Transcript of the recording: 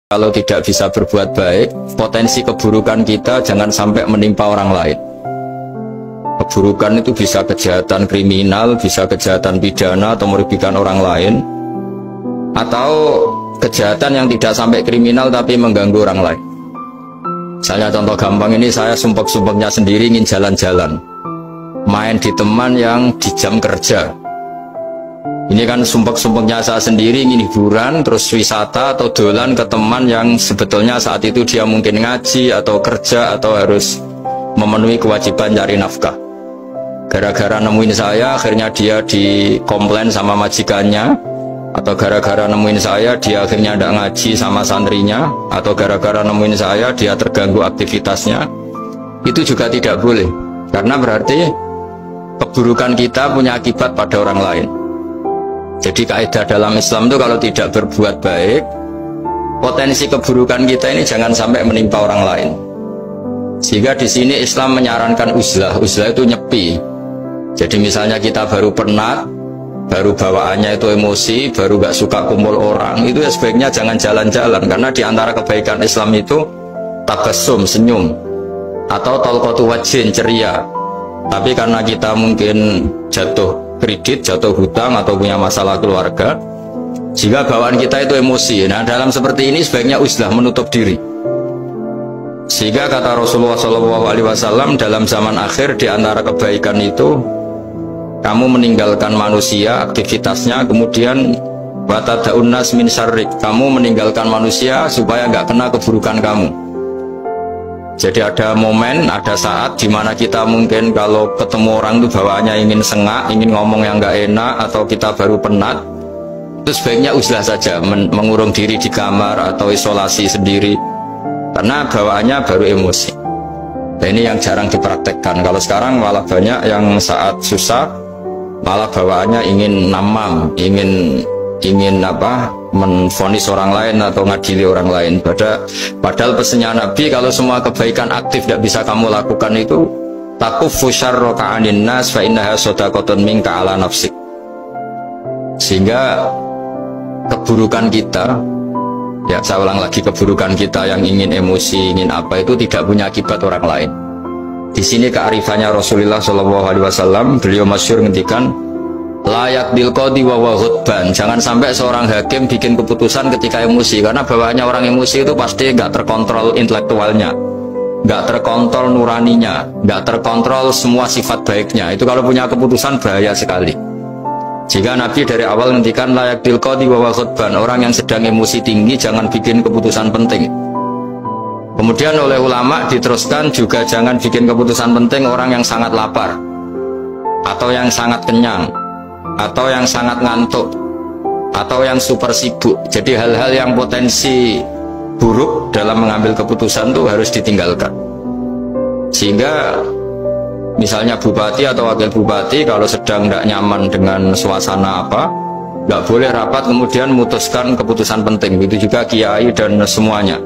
Kalau tidak bisa berbuat baik, potensi keburukan kita jangan sampai menimpa orang lain. Keburukan itu bisa kejahatan kriminal, bisa kejahatan pidana atau merugikan orang lain, atau kejahatan yang tidak sampai kriminal tapi mengganggu orang lain. Misalnya contoh gampang ini, saya sumpek-sumpeknya sendiri ingin jalan-jalan, main di teman yang di jam kerja. Ini kan sumpek-sumpeknya saya sendiri ingin hiburan, terus wisata atau dolan ke teman yang sebetulnya saat itu dia mungkin ngaji atau kerja atau harus memenuhi kewajiban cari nafkah. Gara-gara nemuin saya, akhirnya dia dikomplain sama majikannya, atau gara-gara nemuin saya, dia akhirnya tidak ngaji sama santrinya, atau gara-gara nemuin saya, dia terganggu aktivitasnya. Itu juga tidak boleh, karena berarti keburukan kita punya akibat pada orang lain. Jadi kaidah dalam Islam itu kalau tidak berbuat baik, potensi keburukan kita ini jangan sampai menimpa orang lain. Sehingga di sini Islam menyarankan uzlah. Uzlah itu nyepi. Jadi misalnya kita baru penat, baru bawaannya itu emosi, baru gak suka kumpul orang, itu ya sebaiknya jangan jalan-jalan. Karena di antara kebaikan Islam itu tabassum, senyum, atau talqatu wajhin, ceria. Tapi karena kita mungkin jatuh kredit, jatuh hutang, atau punya masalah keluarga, jika bawaan kita itu emosi. Nah, dalam seperti ini sebaiknya uzlah, menutup diri. Sehingga kata Rasulullah SAW, dalam zaman akhir di antara kebaikan itu kamu meninggalkan manusia aktivitasnya, kemudian watada'un nas min syarrik, kamu meninggalkan manusia supaya nggak kena keburukan kamu. Jadi ada momen, ada saat di mana kita mungkin kalau ketemu orang itu bawaannya ingin sengak, ingin ngomong yang nggak enak, atau kita baru penat, itu sebaiknya uzlah saja, mengurung diri di kamar atau isolasi sendiri, karena bawaannya baru emosi. Nah, ini yang jarang dipraktekkan. Kalau sekarang malah banyak yang saat susah, malah bawaannya ingin namam, ingin menvonis orang lain atau ngadili orang lain. Padahal pesannya Nabi, kalau semua kebaikan aktif tidak bisa kamu lakukan itu, takuffu syarraka 'anin nas fa innaha shadaqatun minka 'ala nafsik. Sehingga keburukan kita, ya saya ulang lagi, keburukan kita yang ingin emosi, ingin apa, itu tidak punya akibat orang lain. Di sini kearifannya Rasulullah SAW, beliau masyhur ngendikan, layak dilqodi wa ghadban. Jangan sampai seorang hakim bikin keputusan ketika emosi, karena bawaannya orang emosi itu pasti nggak terkontrol intelektualnya, nggak terkontrol nuraninya, nggak terkontrol semua sifat baiknya. Itu kalau punya keputusan bahaya sekali. Jika Nabi dari awal ngendikan layak dilqodi wa ghadban, orang yang sedang emosi tinggi jangan bikin keputusan penting. Kemudian oleh ulama diteruskan juga jangan bikin keputusan penting orang yang sangat lapar, atau yang sangat kenyang, atau yang sangat ngantuk, atau yang super sibuk. Jadi hal-hal yang potensi buruk dalam mengambil keputusan itu harus ditinggalkan. Sehingga misalnya bupati atau wakil bupati kalau sedang tidak nyaman dengan suasana apa, nggak boleh rapat kemudian memutuskan keputusan penting. Begitu juga kiai dan semuanya.